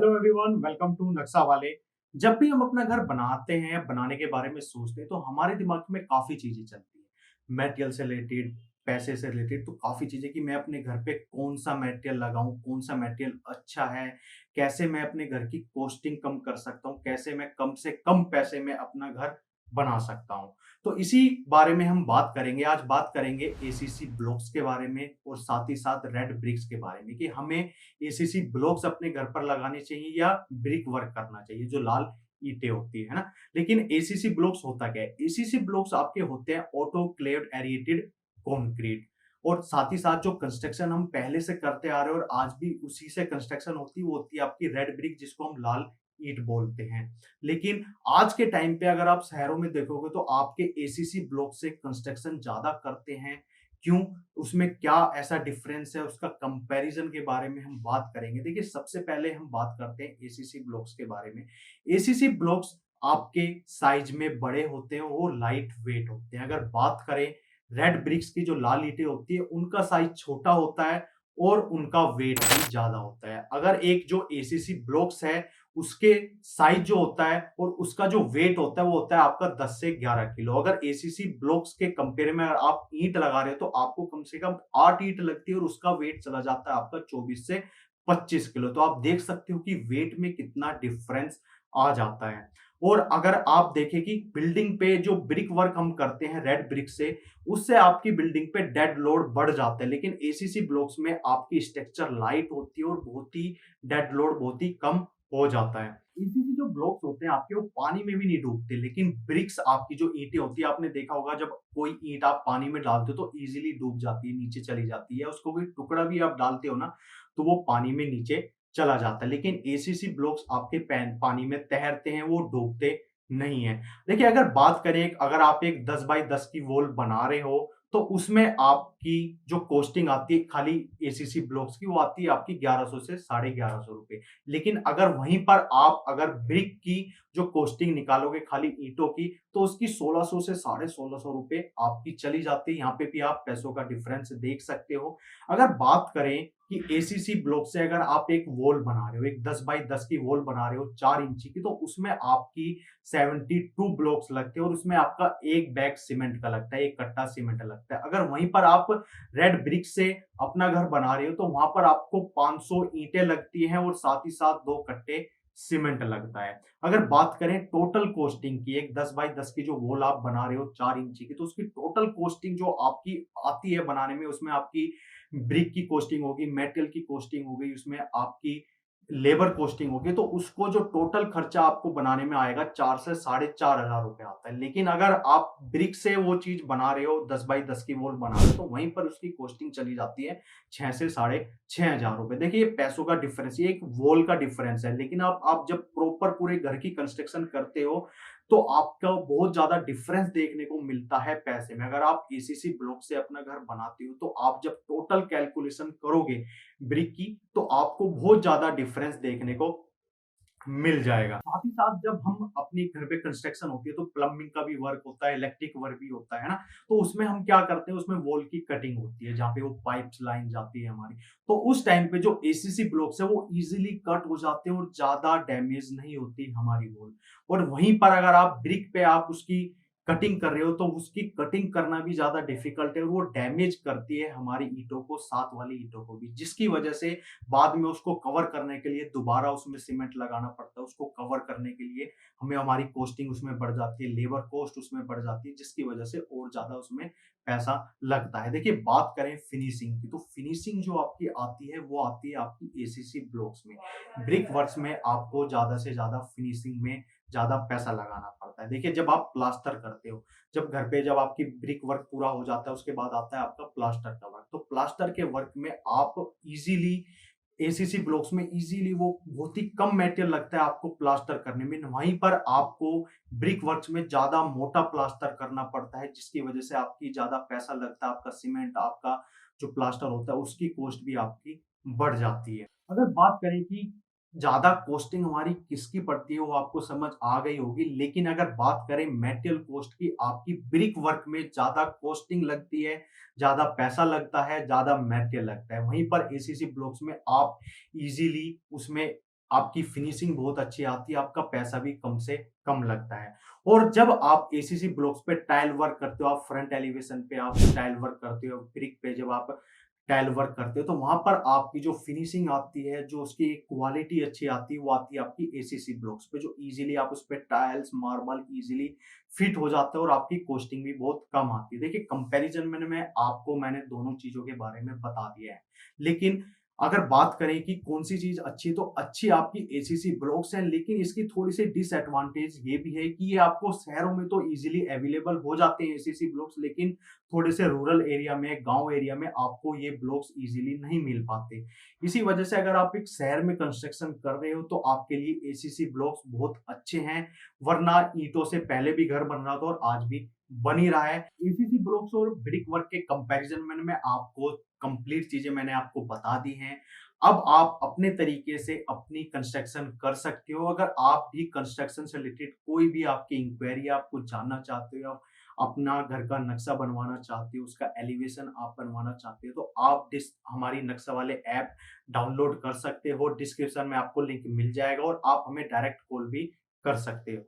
Hello everyone, welcome to नक्शा वाले। जब भी हम अपना घर बनाते हैं, बनाने के बारे में सोचते हैं, तो हमारे दिमाग में काफी चीजें चलती है। मटेरियल से रिलेटेड, पैसे से रिलेटेड, तो काफी चीजें कि मैं अपने घर पे कौन सा मटेरियल लगाऊं, कौन सा मटेरियल अच्छा है, कैसे मैं अपने घर की कॉस्टिंग कम कर सकता हूं, कैसे मैं कम से कम पैसे में अपना घर बना सकता हूं। तो इसी बारे में हम बात करेंगे। आज बात करेंगे एसीसी ब्लॉक्स के बारे में और साथ ही साथ रेड ब्रिक्स के बारे में कि हमें एसीसी ब्लॉक्स अपने घर पर लगाने चाहिए या ब्रिक वर्क करना चाहिए, जो लाल ईंटें होती है ना। लेकिन एसीसी ब्लॉक्स होता क्या है? एसीसी ब्लॉक्स आपके होते हैं ऑटोक्लेव्ड एरिएटेड कंक्रीट। और साथ ही साथ जो कंस्ट्रक्शन हम पहले से करते आ रहे हैं और आज भी उसी से कंस्ट्रक्शन होती है, वो होती है आपकी रेड ब्रिक, जिसको हम लाल ईंट बोलते हैं। लेकिन आज के टाइम पे अगर आप शहरों में देखोगे तो आपके एसीसी ब्लॉक से कंस्ट्रक्शन ज्यादा करते हैं। क्यों? उसमें क्या ऐसा डिफरेंस है, उसका कंपैरिजन के बारे में हम बात करेंगे। देखिए, सबसे पहले हम बात करते हैं एसीसी ब्लॉक्स के बारे में। एसीसी ब्लॉक्स आपके साइज में बड़े होते हैं, वो लाइट वेट होते हैं। अगर बात करें रेड ब्रिक्स की, जो लाल ईंटें होती है, उनका साइज छोटा होता है और उनका वेट भी ज्यादा होता है। अगर एक जो एसीसी ब्लॉक्स है, उसके साइज जो होता है और उसका जो वेट होता है, वो होता है आपका 10 से 11 किलो। अगर एसीसी ब्लॉक्स के कंपेयर में अगर आप ईंट लगा रहे हो, तो आपको कम से कम 8 ईंट लगती है और उसका वेट चला जाता है आपका 24 से 25 किलो। तो आप देख सकते हो कि वेट में कितना डिफरेंस आ जाता है। और अगर आप देखें कि बिल्डिंग पे जो ब्रिक वर्क हम करते हैं रेड ब्रिक से, उससे आपकी बिल्डिंग पे डेड लोड बढ़ जाता है। लेकिन एसीसी ब्लॉक्स में आपकी स्ट्रक्चर लाइट होती है और बहुत ही डेड लोड बहुत ही कम हो जाता है। इसीलिए जो ब्लॉक्स होते हैं आपके, वो पानी में भी नहीं डूबते। लेकिन ब्रिक्स, आपकी जो ईंटें होती है, आपने देखा होगा जब कोई ईंट आप पानी में डालते हो तो इजीली डूब जाती है, नीचे चली जाती है। उसको कोई टुकड़ा भी आप डालते हो ना, तो वो पानी में नीचे चला जाता है। लेकिन एसीसी ब्लॉक्स आपके पानी में तैरते हैं, वो डूबते नहीं है। देखिए, अगर बात करें, अगर आप एक 10 बाई 10 की वॉल बना रहे हो, तो उसमें आपकी जो कॉस्टिंग आती है खाली एसीसी ब्लॉक्स की, वो आती है आपकी 1100 से 1150 रुपए। लेकिन अगर वहीं पर आप अगर ब्रिक की जो कॉस्टिंग निकालोगे खाली ईंटों की, तो उसकी 1600 से 1650 रुपए आपकी चली जाती है। यहाँ पे भी आप पैसों का डिफरेंस देख सकते हो। अगर बात करें कि एसीसी ब्लॉक से अगर आप एक वॉल बना रहे हो, एक 10 बाई 10 की वॉल बना रहे हो 4 इंची की, तो उसमें आपकी 72 ब्लॉक्स लगते हैं और उसमें आपका एक बैग सीमेंट का लगता है, एक कट्टा सीमेंट लगता है। अगर वहीं पर आप रेड ब्रिक से अपना घर बना रहे हो, तो वहां पर आपको 500 ईंटें लगती हैं और साथ ही साथ 2 कट्टे सीमेंट लगता है। अगर बात करें टोटल कॉस्टिंग की, एक 10 बाई 10 की जो वॉल आप बना रहे हो 4 इंची की, तो उसकी टोटल कॉस्टिंग जो आपकी आती है बनाने में, उसमें आपकी ब्रिक की कॉस्टिंग होगी, मेटल की कॉस्टिंग हो गई, उसमें आपकी लेबर कॉस्टिंग होगी, तो उसको जो टोटल खर्चा आपको बनाने में आएगा 4 से 4,500 रुपए आता है। लेकिन अगर आप ब्रिक से वो चीज बना रहे हो, 10 बाई 10 की वॉल बना रहे हो, तो वहीं पर उसकी कॉस्टिंग चली जाती है 6 से 6,500 रुपए। देखिए, ये पैसों का डिफरेंस, ये एक वॉल का डिफरेंस है। लेकिन आप जब प्रॉपर पूरे घर की कंस्ट्रक्शन करते हो, तो आपका बहुत ज्यादा डिफरेंस देखने को मिलता है पैसे में। अगर आप एसीसी ब्लॉक से अपना घर बनाते हो, तो आप जब टोटल कैलकुलेशन करोगे ब्रिक की, तो आपको बहुत ज्यादा डिफरेंस देखने को मिल जाएगा। साथ ही साथ जब हम अपनी घर पे कंस्ट्रक्शन होती है, तो प्लम्बिंग का भी वर्क होता है, इलेक्ट्रिक वर्क भी होता है ना। तो उसमें हम क्या करते हैं, उसमें वॉल की कटिंग होती है, जहाँ पे वो पाइप्स लाइन जाती है हमारी। तो उस टाइम पे जो एसीसी ब्लॉक्स है, वो इजीली कट हो जाते हैं और ज्यादा डैमेज नहीं होती हमारी वॉल। और वहीं पर अगर आप ब्रिक पे आप उसकी कटिंग कर रहे हो, तो उसकी कटिंग करना भी ज्यादा डिफिकल्ट है और वो डैमेज करती है हमारी ईंटों को, साथ वाली ईंटों को भी, जिसकी वजह से बाद में उसको कवर करने के लिए दोबारा उसमें सीमेंट लगाना पड़ता है। उसको कवर करने के लिए हमें हमारी कॉस्टिंग उसमें बढ़ जाती है, लेबर कॉस्ट उसमें बढ़ जाती है, जिसकी वजह से और ज्यादा उसमें पैसा लगता है। देखिए, बात करें फिनिशिंग की, तो फिनिशिंग जो आपकी आती है, वो आती है आपकी एसीसी ब्लॉक्स में। ब्रिक वर्क्स में आपको ज्यादा से ज्यादा फिनिशिंग में ज्यादा पैसा लगाना पड़ता है। देखिए, जब आप प्लास्टर करते हो, जब घर पे जब आपकी ब्रिक वर्क पूरा हो जाता है, उसके बाद आता है आपका प्लास्टर का वर्क। तो प्लास्टर के वर्क में आप इजीली एसीसी ब्लॉक्स में इजीली वो बहुत ही कम मटेरियल लगता है आपको प्लास्टर करने में। वहीं पर आपको ब्रिक वर्क्स में ज्यादा मोटा प्लास्टर करना पड़ता है, जिसकी वजह से आपकी ज्यादा पैसा लगता है। आपका सीमेंट, आपका जो प्लास्टर होता है, उसकी कॉस्ट भी आपकी बढ़ जाती है। अगर बात करें कि ज्यादा कॉस्टिंग हमारी किसकी पड़ती है, वो आपको समझ आ गई होगी। लेकिन अगर बात करें मेटेरियल कॉस्ट की, आपकी ब्रिक वर्क में ज्यादा कॉस्टिंग लगती है, ज्यादा पैसा लगता है, ज्यादा मेटेरियल लगता है। वहीं पर एसीसी ब्लॉक्स में आप इजीली उसमें आपकी फिनिशिंग बहुत अच्छी आती है, आपका पैसा भी कम से कम लगता है। और जब आप एसीसी ब्लॉक्स पे टाइल वर्क करते हो, आप फ्रंट एलिवेशन पे आप टाइल वर्क करते हो, ब्रिक पे जब आप टाइल वर्क करते हो, तो वहाँ पर आपकी जो फिनिशिंग आती है, जो उसकी क्वालिटी अच्छी आती है, वो आती है आपकी एसीसी ब्लॉक्स पे, जो ईज़िली आप उस पे टाइल्स, मार्बल ईज़िली फिट हो जाता है और आपकी कॉस्टिंग भी बहुत कम आती है। देखिए कंपैरिज़न में मैंने दोनों चीज़ों के बारे में बता दिया है। लेकिन अगर बात करें कि कौन-सी चीज़ अच्छी है, तो अच्छी आपकी एसीसी ब्लॉक्स हैं, लेकिन इसकी थोड़ी-सी डिसएडवांटेज ये भी है कि ये आपको शहरों में तो ईज़िली अवेलेबल हो जाते हैं एसीसी ब्लॉक्स, लेकिन थोड़े से रूरल एरिया में, गाँव एरिया में आपको ये ब्लॉक्स ईज़िली नहीं मिल पाते। इसी वजह से अगर आप एक शहर में कंस्ट्रक्शन कर रहे हो, तो आपके लिए एसीसी ब्लॉक्स बहुत अच्छे हैं, वरना ईंटों से पहले भी घर बन रहा था और आज भी बन ही रहा है। एसीसी ब्लॉक्स और ब्रिक वर्क के कंपैरिजन में मैं आपको कंप्लीट चीज़ें मैंने आपको बता दी हैं। अब आप अपने तरीके से अपनी कंस्ट्रक्शन कर सकते हो। अगर आप भी कंस्ट्रक्शन से रिलेटेड कोई भी आपकी इंक्वायरी आप कुछ जानना चाहते हो, अपना घर का नक्शा बनवाना चाहते हो, उसका एलिवेशन आप बनवाना चाहते हो, तो आप हमारी नक्शा वाले ऐप डाउनलोड कर सकते हो। डिस्क्रिप्शन में आपको लिंक मिल जाएगा और आप हमें डायरेक्ट कॉल भी कर सकते हो।